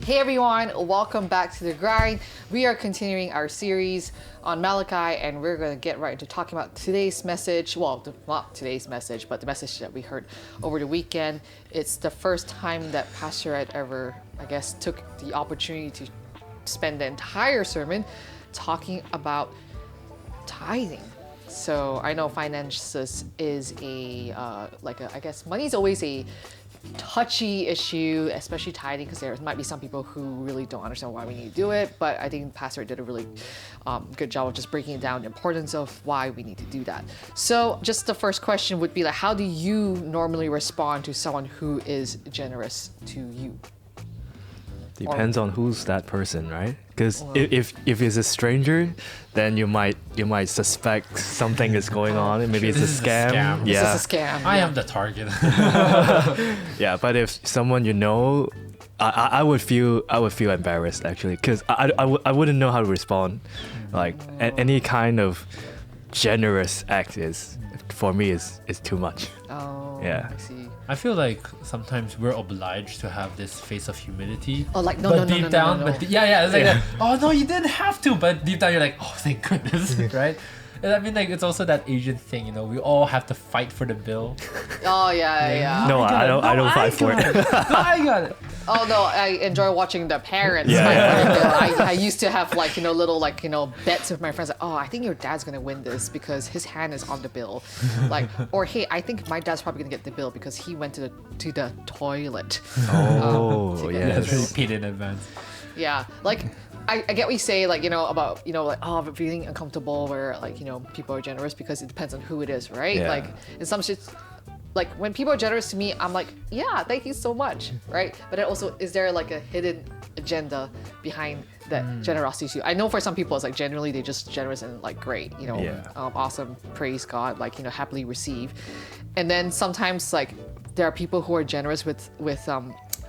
Hey everyone, welcome back to The Grind. We are continuing our series on Malachi, and we're going to get right into talking about today's message. Well, not today's message, but the message that we heard over the weekend. It's the first time that Pastor Ed ever, took the opportunity to spend the entire sermon talking about tithing. So I know finances is money is always a touchy issue, especially tithing, because there might be some people who really don't understand why we need to do it. But I think Pastor did a really good job of just breaking down the importance of why we need to do that. So just the first question would be like, how do you normally respond to someone who is generous to you? Depends on who's that person, right? Because if it's a stranger, then you might suspect something is going on. Maybe it's a scam. Yeah, this is a scam. I am the target. Yeah, but if someone you know, I would feel embarrassed actually, because I wouldn't know how to respond. Like any kind of generous act is for me is too much. Oh, yeah. I see. I feel like sometimes we're obliged to have this face of humility. Oh, like no. Yeah, it's like that. Oh no, you didn't have to, but deep down you're like, oh thank goodness, right? And I mean, like, it's also that Asian thing, you know, we all have to fight for the bill. Oh yeah. No, I don't fight for it. No, I got it. Oh no, I enjoy watching the parents. Yeah. I used to have little bets with my friends. Like, oh, I think your dad's gonna win this because his hand is on the bill. Or hey, I think my dad's probably gonna get the bill because he went to the toilet. Oh, That's yes. really paid in advance. Yeah, I get what you say, about, I'm feeling uncomfortable where, people are generous because it depends on who it is, right? Yeah. In some shit, when people are generous to me, I'm like, yeah, thank you so much, right? But then also, is there a hidden agenda behind that generosity to you? I know for some people, it's generally they're just generous and great, awesome, praise God, happily receive. And then sometimes, there are people who are generous with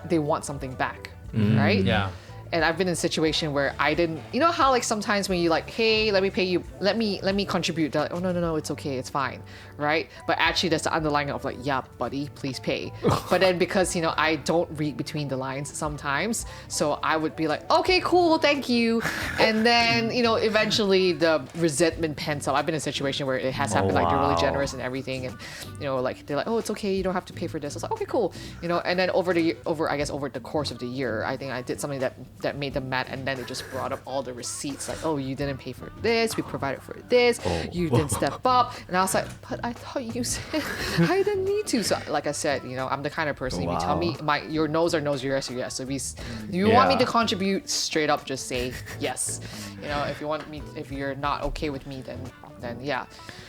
they want something back, right? Yeah. And I've been in a situation where I didn't, how sometimes when you hey, let me pay you, let me contribute. They're like, oh no, it's okay, it's fine, right? But actually that's the underlying of yeah, buddy, please pay. But then because I don't read between the lines sometimes, so I would be like, okay, cool, thank you. And then eventually the resentment pents up. I've been in a situation where it has happened, they're really generous and everything, and they're like, oh, it's okay, you don't have to pay for this. I was like, okay, cool, and then over the course of the year, I think I did something that made them mad, and then they just brought up all the receipts, oh, you didn't pay for this, we provided for this, you didn't step up. And I was like, but I thought you said I didn't need to. So like I said, I'm the kind of person, if you tell me your no's are no's, your yes are yes. So if you want me to contribute, straight up just say yes. If you're not okay with me, then yeah.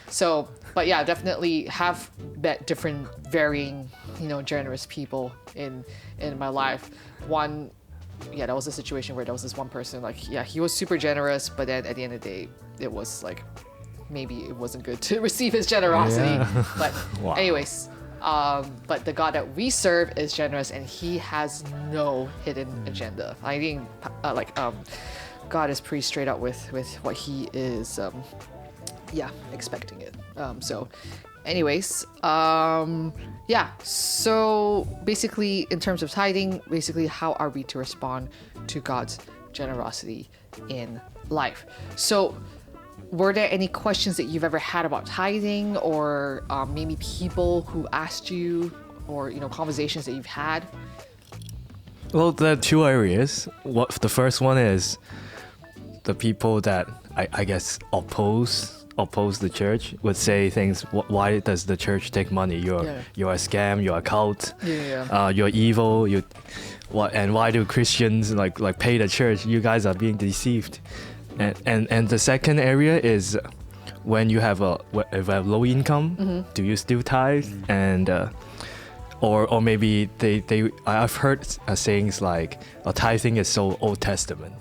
So, but yeah, definitely have met different varying, generous people in my life. One, yeah, that was a situation where there was this one person, he was super generous, but then at the end of the day, it was maybe it wasn't good to receive his generosity. Yeah. But Wow. Anyways, but the God that we serve is generous, and he has no hidden agenda. I think God is pretty straight up with what he is expecting it. So anyways, so basically in terms of tithing, how are we to respond to God's generosity in life? So were there any questions that you've ever had about tithing, or maybe people who asked you, or conversations that you've had? Well, there are two areas. The first one is the people that I guess oppose the church would say things. Why does the church take money? You're a scam. You're a cult. You're evil. And why do Christians pay the church? You guys are being deceived. And the second area is when you have a low income, do you still tithe? And or maybe I've heard sayings like tithing is so Old Testament.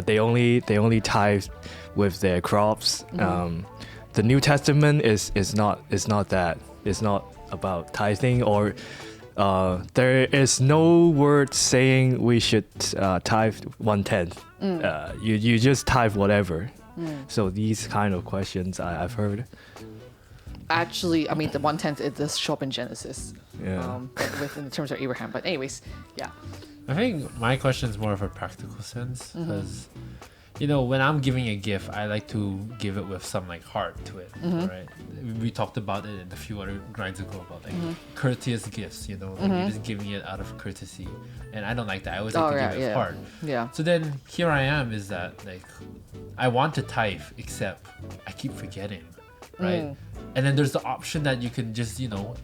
They only tithe with their crops. The New Testament is not that. It's not about tithing, or there is no word saying we should tithe 1/10. You just tithe whatever. So these kind of questions I've heard. Actually, I mean, the 1/10, it does show up in Genesis. Yeah. In terms of Abraham. But anyways, yeah. I think my question is more of a practical sense because, you know, when I'm giving a gift, I like to give it with some like heart to it, right? We talked about it in a few other grinds ago about like courteous gifts, you know, like you're just giving it out of courtesy, and I don't like that. I always like to give it with heart. Yeah. So then here I am is that like I want to tithe, except I keep forgetting, right? And then there's the option that you can just, you know,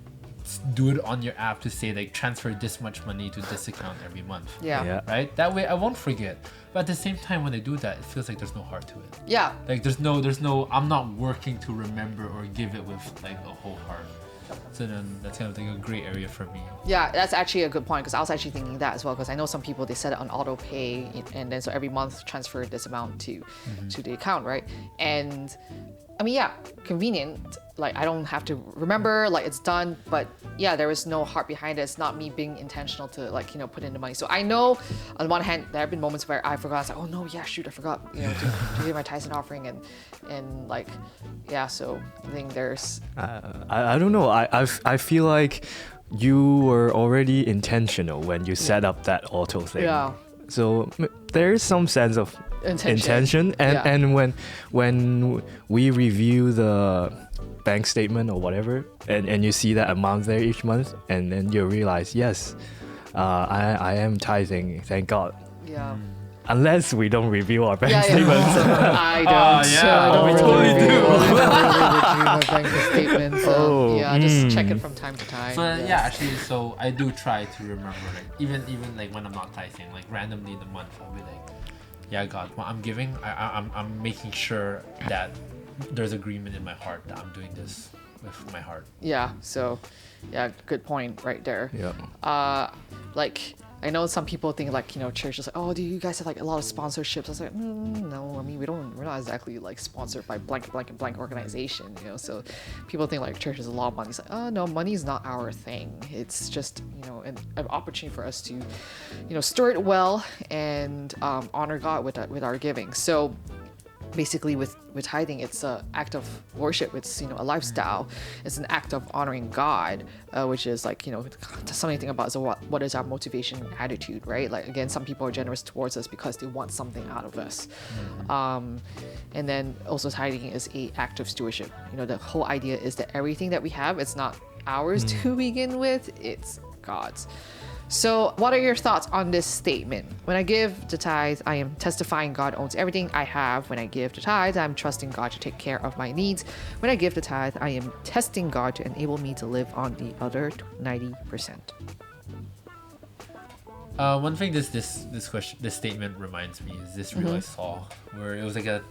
do it on your app to say like transfer this much money to this account every month. Yeah. Right? That way I won't forget. But at the same time when I do that, it feels like there's no heart to it. Yeah. Like there's no I'm not working to remember or give it with like a whole heart. So then that's kind of like a gray area for me. Yeah, that's actually a good point because I was actually thinking that as well because I know some people they set it on auto pay and then so every month transfer this amount to the account, right? And I mean, yeah, convenient. Like I don't have to remember, like it's done, but yeah, there is no heart behind it. It's not me being intentional to like, you know, put in the money. So I know on one hand, there have been moments where I forgot, I was like, oh no, yeah, shoot, I forgot, you know, to give my tithes and offering and like, yeah, so I think there's... I don't know. I feel like you were already intentional when you set up that auto thing. Yeah. So there is some sense of intention. And when we review the bank statement or whatever, and you see that amount there each month, and then you realize, yes, I am tithing, thank God. Yeah. Unless we don't review our bank statements. I don't. Yeah, I don't we really totally do. review my bank statements. Yeah, just check it from time to time. So yeah, actually, so I do try to remember, like even like when I'm not tithing, like randomly in the month, I'll be like, yeah, God, what I'm giving, I'm making sure that there's agreement in my heart that I'm doing this with my heart. Yeah. So, yeah, good point right there. Yeah. Like I know some people think like, you know, church is like, oh, do you guys have like a lot of sponsorships? I was like, no, I mean, we're not exactly like sponsored by blank organization, you know. So people think like church is a lot of money. It's like, oh no, money is not our thing. It's just, you know, an opportunity for us to, you know, store it well and honor God with our giving. So basically with tithing, it's an act of worship. It's, you know, a lifestyle. It's an act of honoring God, which is like, you know, something to think about is what is our motivation and attitude, right? Like again, some people are generous towards us because they want something out of us. And then also tithing is a act of stewardship. You know, the whole idea is that everything that we have, it's not ours to begin with, it's God's. So what are your thoughts on this statement? When I give the tithe, I am testifying God owns everything I have. When I give the tithe, I'm trusting God to take care of my needs. When I give the tithe, I am testing God to enable me to live on the other 90%. One thing this statement reminds me is this reel I saw where it was like a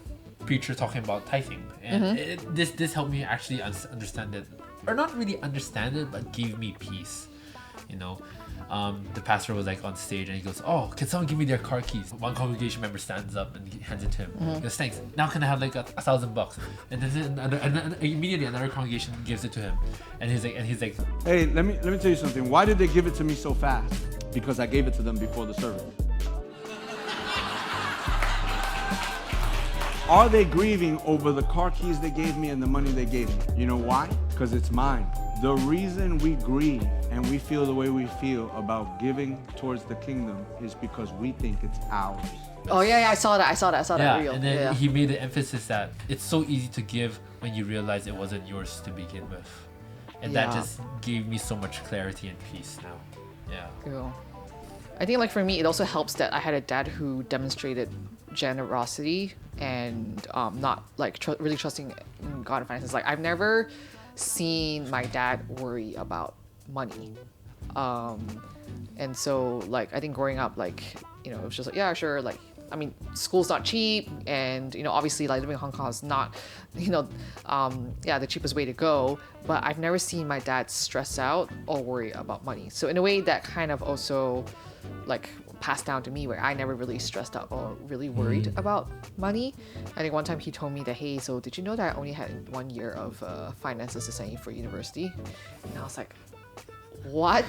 preacher talking about tithing, and this helped me actually understand it, or not really understand it, but gave me peace. You know, the pastor was like on stage and he goes, "Oh, can someone give me their car keys?" One congregation member stands up and hands it to him. He goes, "Thanks. Now can I have like $1,000?" And then immediately another congregation gives it to him, and he's like, "Hey, let me tell you something. Why did they give it to me so fast? Because I gave it to them before the service." Are they grieving over the car keys they gave me and the money they gave me? You know why? Because it's mine. The reason we grieve and we feel the way we feel about giving towards the kingdom is because we think it's ours. Oh yeah, I saw that reel. And then he made the emphasis that it's so easy to give when you realize it wasn't yours to begin with. And that just gave me so much clarity and peace now. Yeah. Cool. I think like for me, it also helps that I had a dad who demonstrated generosity and not like really trusting in God and finances. Like I've never seen my dad worry about money. And so like I think growing up, like, you know, it was just like, yeah, sure, like I mean, school's not cheap, and you know, obviously like living in Hong Kong is not, you know, the cheapest way to go, but I've never seen my dad stress out or worry about money. So in a way that kind of also like passed down to me, where I never really stressed out or really worried about money. I think one time he told me that, hey, so did you know that I only had 1 year of finances to send you for university? And I was like, what?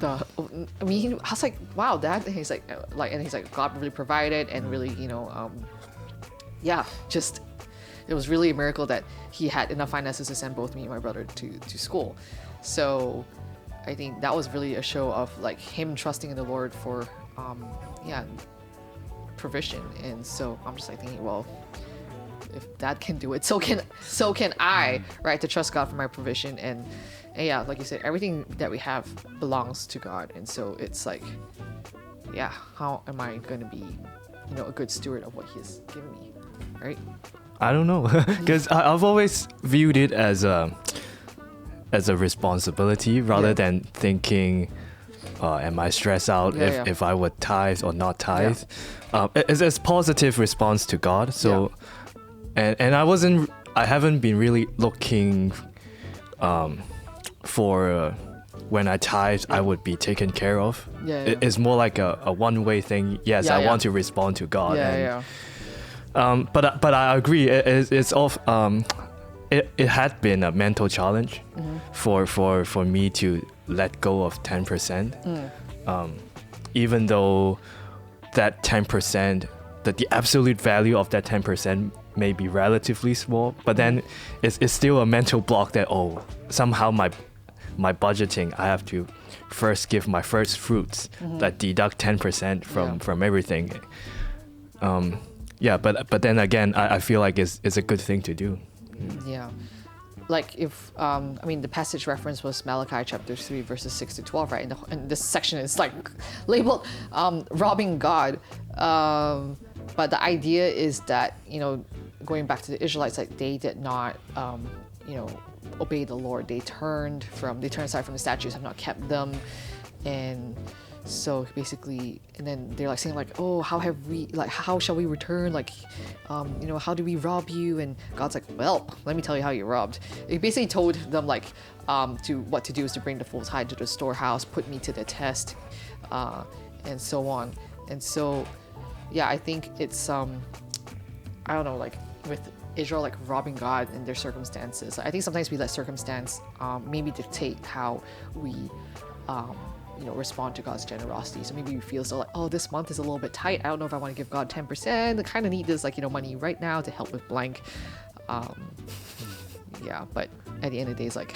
I was like, wow, Dad. And he's like, God really provided, and really, you know, just it was really a miracle that he had enough finances to send both me and my brother to school. So I think that was really a show of like him trusting in the Lord for provision. And so I'm just like thinking, well, if Dad can do it, so can I, right? To trust God for my provision. And yeah, like you said, everything that we have belongs to God. And so it's like, yeah, how am I going to be, a good steward of what He's given me, right? I don't know, because I've always viewed it as a responsibility rather than thinking, am I stressed out if I would tithe or not tithe? It's a positive response to God. So, and I haven't been really looking for when I tithe, I would be taken care of. It's more like a one-way thing. Yes, I want to respond to God. But I agree. It's off. It had been a mental challenge for me to let go of 10%. Even though that 10%, the absolute value of that 10% may be relatively small, but then it's still a mental block that somehow my budgeting, I have to first give my first fruits that deduct 10% from everything. But then again, I feel like it's a good thing to do. Yeah. Like if, the passage reference was Malachi chapter 3, verses 6 to 12, right? And this section is like labeled robbing God. But the idea is that, going back to the Israelites, like they did not, obey the Lord. They turned aside from the statutes, have not kept them. And so basically, and then they're like saying like, oh, how shall we return? Like, how do we rob you? And God's like, well, let me tell you how you robbed. He basically told them like, what to do is to bring the full tithe to the storehouse, put me to the test, and so on. And so, yeah, I think it's, I don't know, like with Israel, like robbing God in their circumstances. I think sometimes we let circumstance maybe dictate how we, respond to God's generosity. So maybe we feel so like, oh, this month is a little bit tight. I don't know if I want to give God 10%. I kind of need this money right now to help with blank. But at the end of the day, it's like,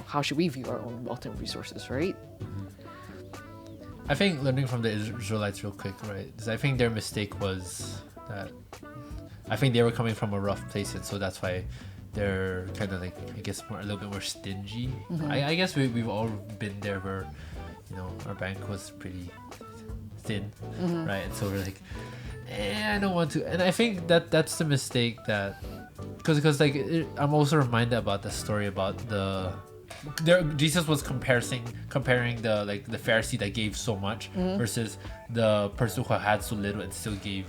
how should we view our own wealth and resources, right? I think learning from the Israelites real quick, right? Because I think their mistake was that I think they were coming from a rough place, and so that's why they're kind of like, I guess, a little bit more stingy. I guess we've all been there where, our bank was pretty thin, right? And so we're like, I don't want to. And I think that's the mistake that, because I'm also reminded about the story about Jesus was comparing the Pharisee that gave so much versus the person who had so little and still gave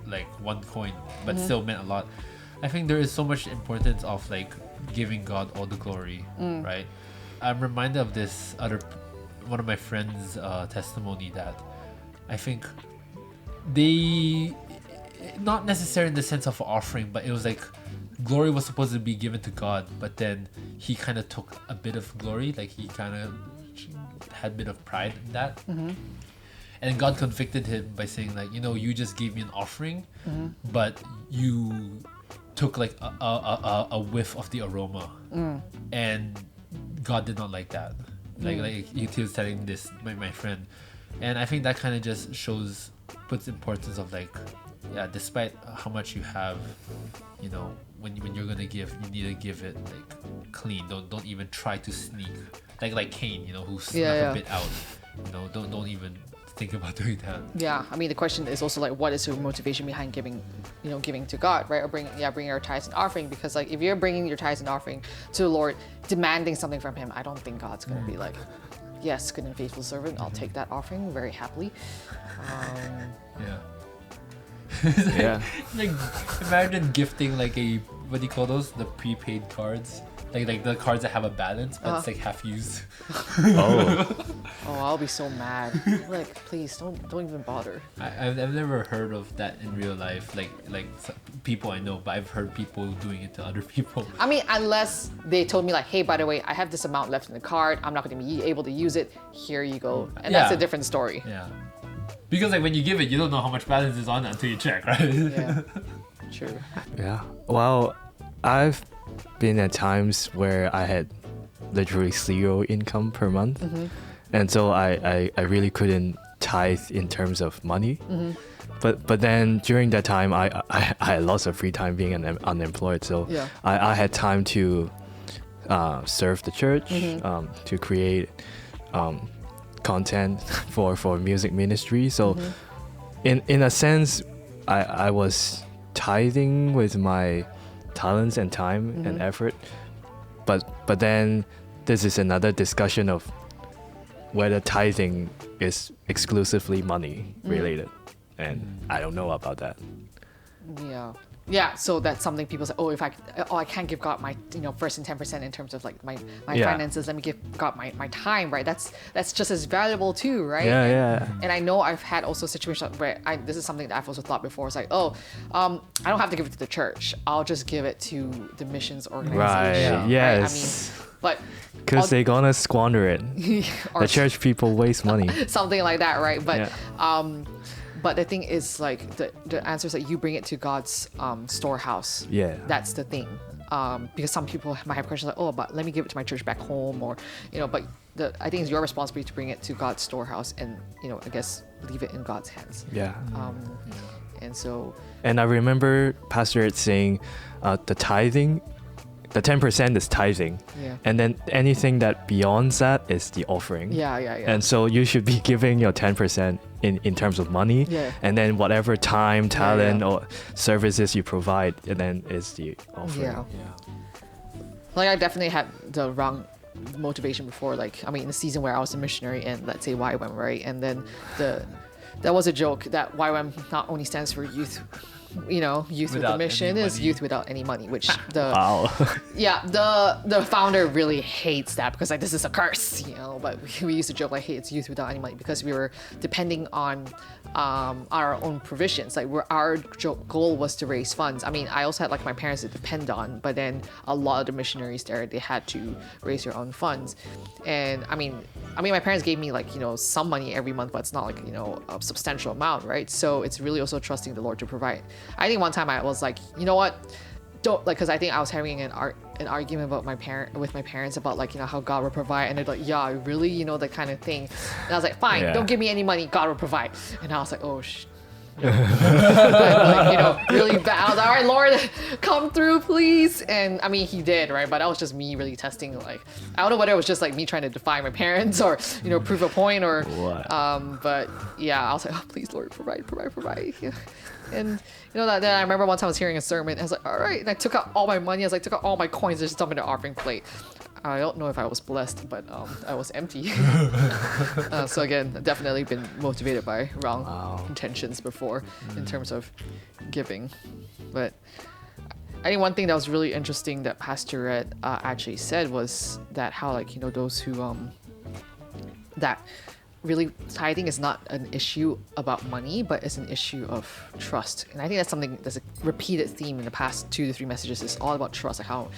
like one coin, but still meant a lot. I think there is so much importance of like giving God all the glory, right? I'm reminded of this one of my friends' testimony that I think they, not necessarily in the sense of offering, but it was like glory was supposed to be given to God, but then he kind of took a bit of glory, like he kind of had a bit of pride in that. And God convicted him by saying like, you just gave me an offering, but you took like a whiff of the aroma, and God did not like that. Like he was telling this my friend, and I think that kind of just puts importance of like, despite how much you have, when you're gonna give, you need to give it like clean. Don't even try to sneak like Cain, who snuck a bit out. Don't even think about doing that. Yeah, the question is also like, what is your motivation behind giving to God, right? Or bringing our tithes and offering, because like if you're bringing your tithes and offering to the Lord, demanding something from Him, I don't think God's gonna be like, yes, good and faithful servant, I'll take that offering very happily. Like imagine gifting like what do you call those? The prepaid cards. Like the cards that have a balance, but it's like half used. I'll be so mad. Like, please don't even bother. I've never heard of that in real life. Like people I know, but I've heard people doing it to other people. Unless they told me like, hey, by the way, I have this amount left in the card. I'm not going to be able to use it. Here you go, and that's a different story. Yeah, because like when you give it, you don't know how much balance is on it until you check, right? Yeah, true. Yeah. Well, I've been at times where I had literally 0 income per month, and so I really couldn't tithe in terms of money. But then during that time, I had lots of free time being unemployed, so Yeah. I had time to serve the church, to create content for music ministry. So in a sense, I was tithing with my talents and time and effort. But then this is another discussion of whether tithing is exclusively money related, and I don't know about that. Yeah, so that's something people say, oh, I can't give God my, first and 10% in terms of like my Yeah. finances, let me give God my time, right? That's just as valuable too, right? Yeah. And I know I've had also situations where this is something that I've also thought before. It's like, I don't have to give it to the church. I'll just give it to the missions organization. Right. Yeah. Yes. I mean, but Because they're gonna squander it. or The church people waste money. something like that, right? But Yeah. but the thing is, like, the answer is that you bring it to God's storehouse. Yeah. That's the thing. Because some people might have questions like, oh, but let me give it to my church back home, or, but I think it's your responsibility to bring it to God's storehouse and, I guess leave it in God's hands. Yeah. And so, And I remember Pastor Ed saying the tithing, the 10% is tithing. Yeah. And then anything that beyond that is the offering. yeah. And so you should be giving your 10% in terms of money. Yeah. And then whatever time, talent, or services you provide, and then is the offering. Yeah. Like, I definitely had the wrong motivation before. Like, I mean, in the season where I was a missionary in, let's say, YWAM, right? And then that was a joke that YWAM not only stands for youth, youth with a Without mission, any is money. youth without any money, which Wow. the founder really hates that because, like, this is a curse, but we used to joke like, hey, it's youth without any money, because we were depending on our own provisions. Like, our goal was to raise funds. I mean, I also had like my parents to depend on, but then a lot of the missionaries there, they had to raise their own funds. And I mean my parents gave me, like, some money every month, but it's not like, a substantial amount, right? So it's really also trusting the Lord to provide. I think one time I was like, you know what, don't, like, because I think I was having an argument about with my parents about, like, how God will provide, and they're like, yeah, really, that kind of thing. And I was like, fine, Yeah. don't give me any money, God will provide. And I was like, oh like, really bad. I was like, all right, Lord, come through, please. And I mean, he did, right? But that was just me really testing. Like, I don't know whether it was just like me trying to defy my parents or, prove a point, or What? but yeah, I was like, oh, please, Lord, provide. Yeah. And then I remember one time I was hearing a sermon. I was like, all right, and I took out all my money. I was like, took out all my coins and just dumped in the offering plate. I don't know if I was blessed, but I was empty. So again, definitely been motivated by wrong intentions before in terms of giving. But I think one thing that was really interesting that Pastor Ed actually said was that how, like, those who that really tithing is not an issue about money, but it's an issue of trust. And I think that's something that's a repeated theme in the past 2 to 3 messages. It's all about trust, like how,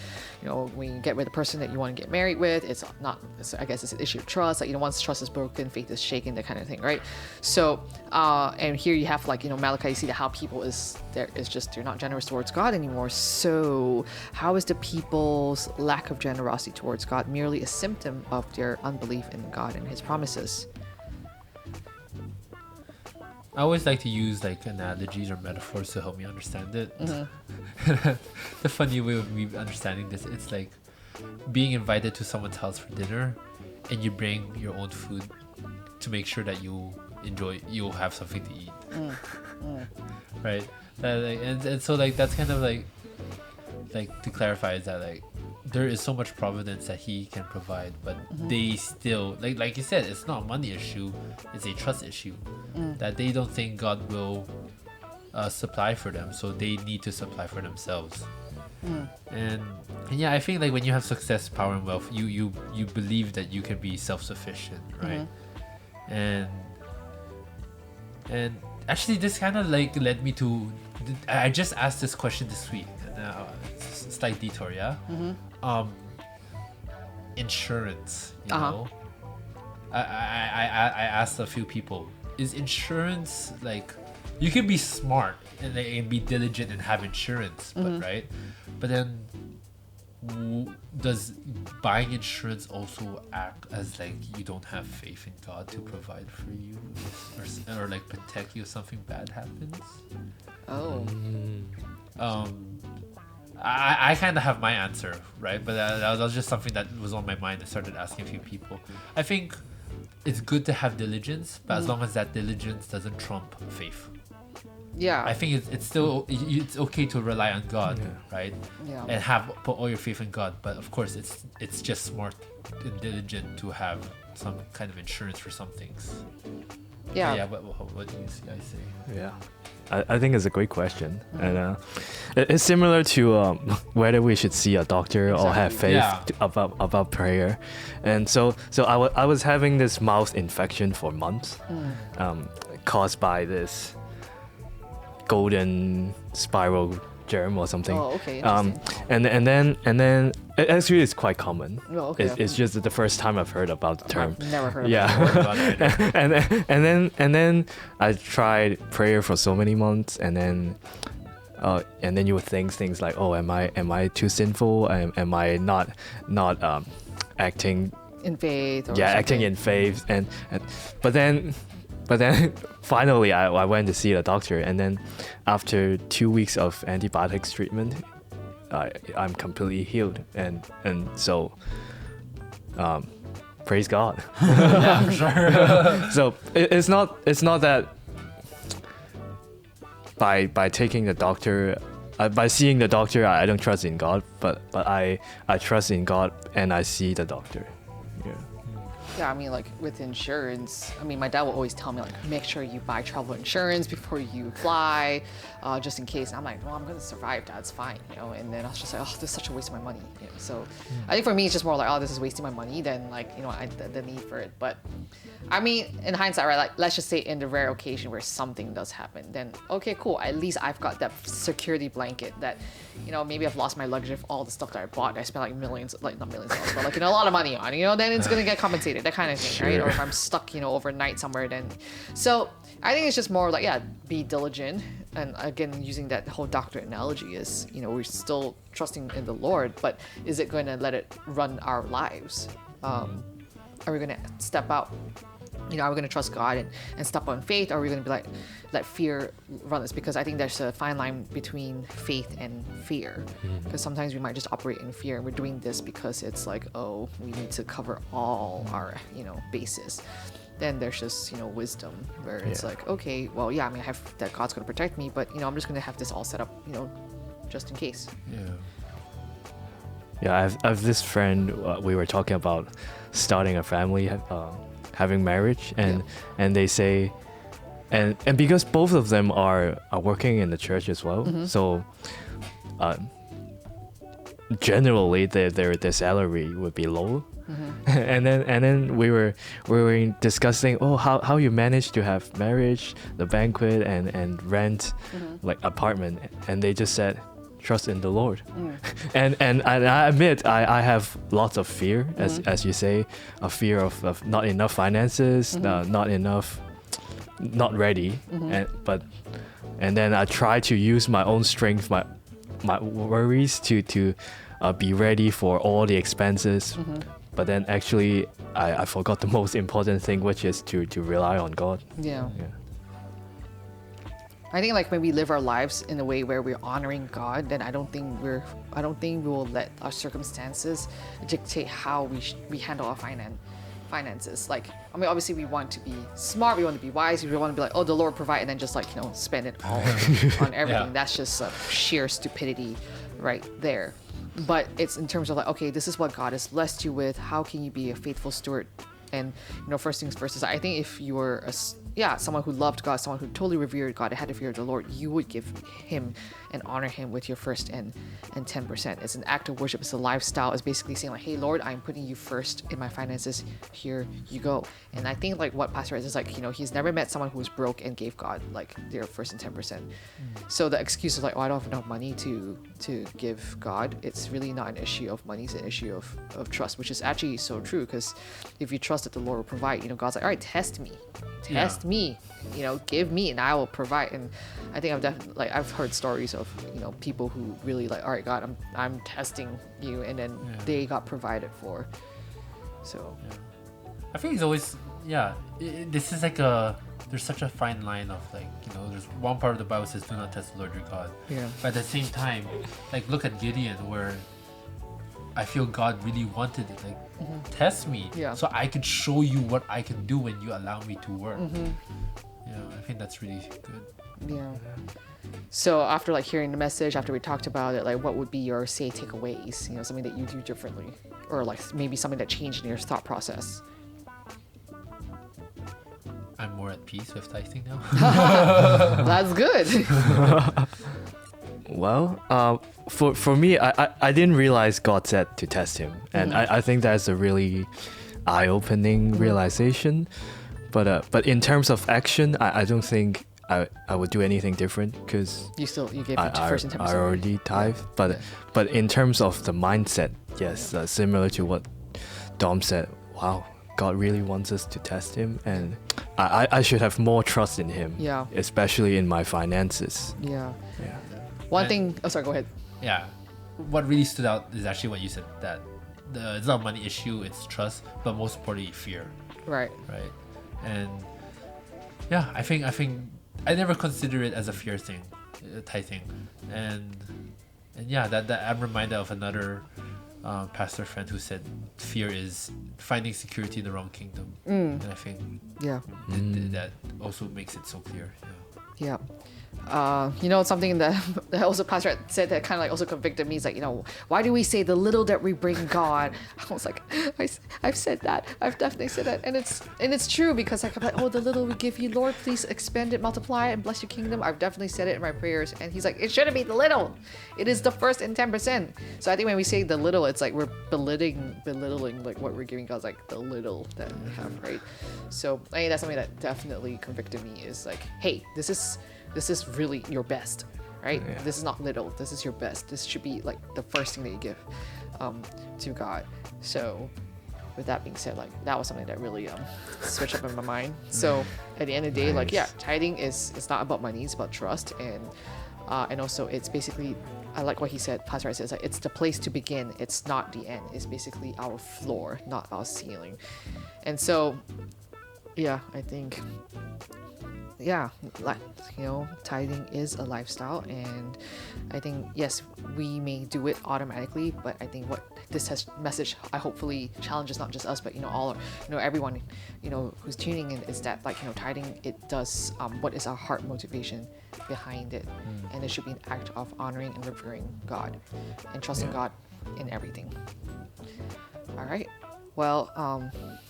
when you get with the person that you want to get married with, I guess it's an issue of trust. Like, once trust is broken, faith is shaken, that kind of thing, right? So, and here you have, like, Malachi, you see that how people they're not generous towards God anymore. So how is the people's lack of generosity towards God merely a symptom of their unbelief in God and his promises? I always like to use like analogies or metaphors to help me understand it. The funny way of me understanding this, it's like being invited to someone's house for dinner and you bring your own food to make sure that you'll have something to eat. Right? And so like that's kind of like to clarify is that like there is so much providence that he can provide, but they still like you said, it's not a money issue, it's a trust issue. That they don't think God will supply for them, so they need to supply for themselves. And yeah, I think like when you have success, power, and wealth, you believe that you can be self-sufficient, right? And actually this kind of like led me to, I just asked this question this week, and it's a slight detour, yeah. Insurance, you know. I asked a few people, is insurance like, you can be smart and be diligent and have insurance, but right? But then does buying insurance also act as like you don't have faith in God to provide for you, or like protect you if something bad happens? Oh. I kind of have my answer, right? But that was just something that was on my mind. I started asking a few people. I think it's good to have diligence, but as long as that diligence doesn't trump faith. Yeah. I think it's still it's okay to rely on God, right? Yeah. And put all your faith in God. But of course, it's just smart and diligent to have some kind of insurance for some things. Yeah. Yeah. What do you guys say? Yeah, I think it's a great question, and it's similar to whether we should see a doctor or have faith Yeah. about prayer. And so I was having this mouth infection for months, caused by this golden spiral germ or something. Oh, okay. Interesting. And then actually it's quite common. Oh, okay. It's just the first time I've heard about the term. I've never heard of it. Yeah. and then I tried prayer for so many months, and then you would think things like, oh, am I too sinful? Am I not acting In faith. Or acting in faith, and but then finally I went to see the doctor, and then after 2 weeks of antibiotics treatment, I'm completely healed, and so praise God. Yeah, for sure. So it's not that by taking the doctor, by seeing the doctor, I don't trust in God, but I trust in God, and I see the doctor. Yeah. Yeah, I mean, like with insurance, I mean, my dad will always tell me, like, make sure you buy travel insurance before you fly, just in case. And I'm like, well, I'm going to survive, Dad, it's fine, you know? And then I was just like, oh, this is such a waste of my money. You know? So I think for me, it's just more like, oh, this is wasting my money than like, you know, the need for it. But I mean, in hindsight, right, like, let's just say in the rare occasion where something does happen, then okay, cool. At least I've got that security blanket that, you know, maybe I've lost my luggage of all the stuff that I bought. I spent like millions, like not millions of dollars, but like, you know, a lot of money on, you know, then it's going to get compensated, that kind of thing, right? Or if I'm stuck, you know, overnight somewhere, then. So I think it's just more like, yeah, be diligent. And again, using that whole doctor analogy is, you know, we're still trusting in the Lord, but is it going to let it run our lives? Are we going to step out? You know, are we going to trust God and step on faith? Or are we going to be like, let fear run us? Because I think there's a fine line between faith and fear. Because sometimes we might just operate in fear, and we're doing this because it's like, oh, we need to cover all our, you know, bases. Then there's just, you know, wisdom where it's like, okay, well, yeah, I mean, I have that God's going to protect me, but, you know, I'm just going to have this all set up, you know, just in case. Yeah, I have this friend. We were talking about starting a family, having marriage, and they say, and because both of them are working in the church as well, so generally their salary would be low. and then we were discussing, oh, how you manage to have marriage, the banquet, and rent like apartment, and they just said, trust in the Lord. and I admit I have lots of fear, as you say, a fear of not enough finances, not ready, and then I try to use my own strength, my worries to be ready for all the expenses. But then actually I forgot the most important thing, which is to rely on God. Yeah. I think like when we live our lives in a way where we're honoring God, then I don't think we will let our circumstances dictate how we handle our finances. Like, I mean, obviously we want to be smart, we want to be wise, we want to be like, oh, the Lord provide, and then just like, you know, spend it all on everything. That's just sheer stupidity right there. But it's in terms of like, okay, this is what God has blessed you with. How can you be a faithful steward? And, you know, first things first is, I think if you were someone who loved God, someone who totally revered God, had the fear of the Lord, you would give him and honor him with your first and 10%. It's an act of worship. It's a lifestyle. It's basically saying like, hey, Lord, I'm putting you first in my finances. Here you go. And I think like what Pastor is like, you know, he's never met someone who was broke and gave God like their first and 10%. So the excuse of like, oh, I don't have enough money to give God, it's really not an issue of money. It's an issue of trust, which is actually so true, because if you trust that the Lord will provide, you know, God's like, all right, test me. trust me, give me and I will provide. And I think I've heard stories of, people who really like, all right, God, I'm testing you, and then they got provided for. So I think it's always, this is like there's such a fine line of like, there's one part of the Bible says, do not test the Lord your God. Yeah. But at the same time, like look at Gideon, where I feel God really wanted it, like test me, so I could show you what I can do when you allow me to work. I think that's really good. Yeah. So after like hearing the message, after we talked about it, like what would be your takeaways? Something that you do differently, or like maybe something that changed in your thought process. I'm more at peace with tithing now. That's good. Well, for me, I didn't realize God said to test him, and I think that's a really eye-opening realization. But in terms of action, I don't think I would do anything different, because you gave it to first and 10%. I already tithe. But in terms of the mindset, yes, similar to what Dom said. Wow, God really wants us to test him, and I should have more trust in him. Yeah. Especially in my finances. Yeah. Yeah. One thing. Oh, sorry. Go ahead. Yeah, what really stood out is actually what you said, that it's not a money issue, it's trust, but most importantly, fear. Right. And I think I never consider it as a fear thing, tithing, and that I'm reminded of another pastor friend who said fear is finding security in the wrong kingdom, and I think that also makes it so clear. Yeah. Something that also pastor had said that kind of like also convicted me is like, why do we say the little that we bring God? I was like, I've said that. I've definitely said that. And it's true, because I'm like, oh, the little we give you, Lord, please expand it, multiply it, and bless your kingdom. I've definitely said it in my prayers. And he's like, it shouldn't be the little. It is the first and 10%. So I think when we say the little, it's like we're belittling like what we're giving God's like the little that we have, right? So I think that's something that definitely convicted me, is like, hey, this is really your best, right? Yeah. This is not little. This is your best. This should be like the first thing that you give to God. So with that being said, like that was something that really switched up in my mind. So at the end of the day, like tithing it's not about money, it's about trust, and also it's basically, I like what he said, Pastor Wright says, like it's the place to begin. It's not the end. It's basically our floor, not our ceiling. And so I think tithing is a lifestyle, and I think yes, we may do it automatically, but I think what this message I hopefully challenges not just us, but everyone who's tuning in, is that like tithing, it does what is our heart motivation behind it, and it should be an act of honoring and revering God and trusting God in everything. All right. Well,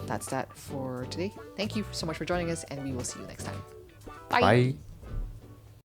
that's that for today. Thank you so much for joining us, and we will see you next time. Bye. Bye.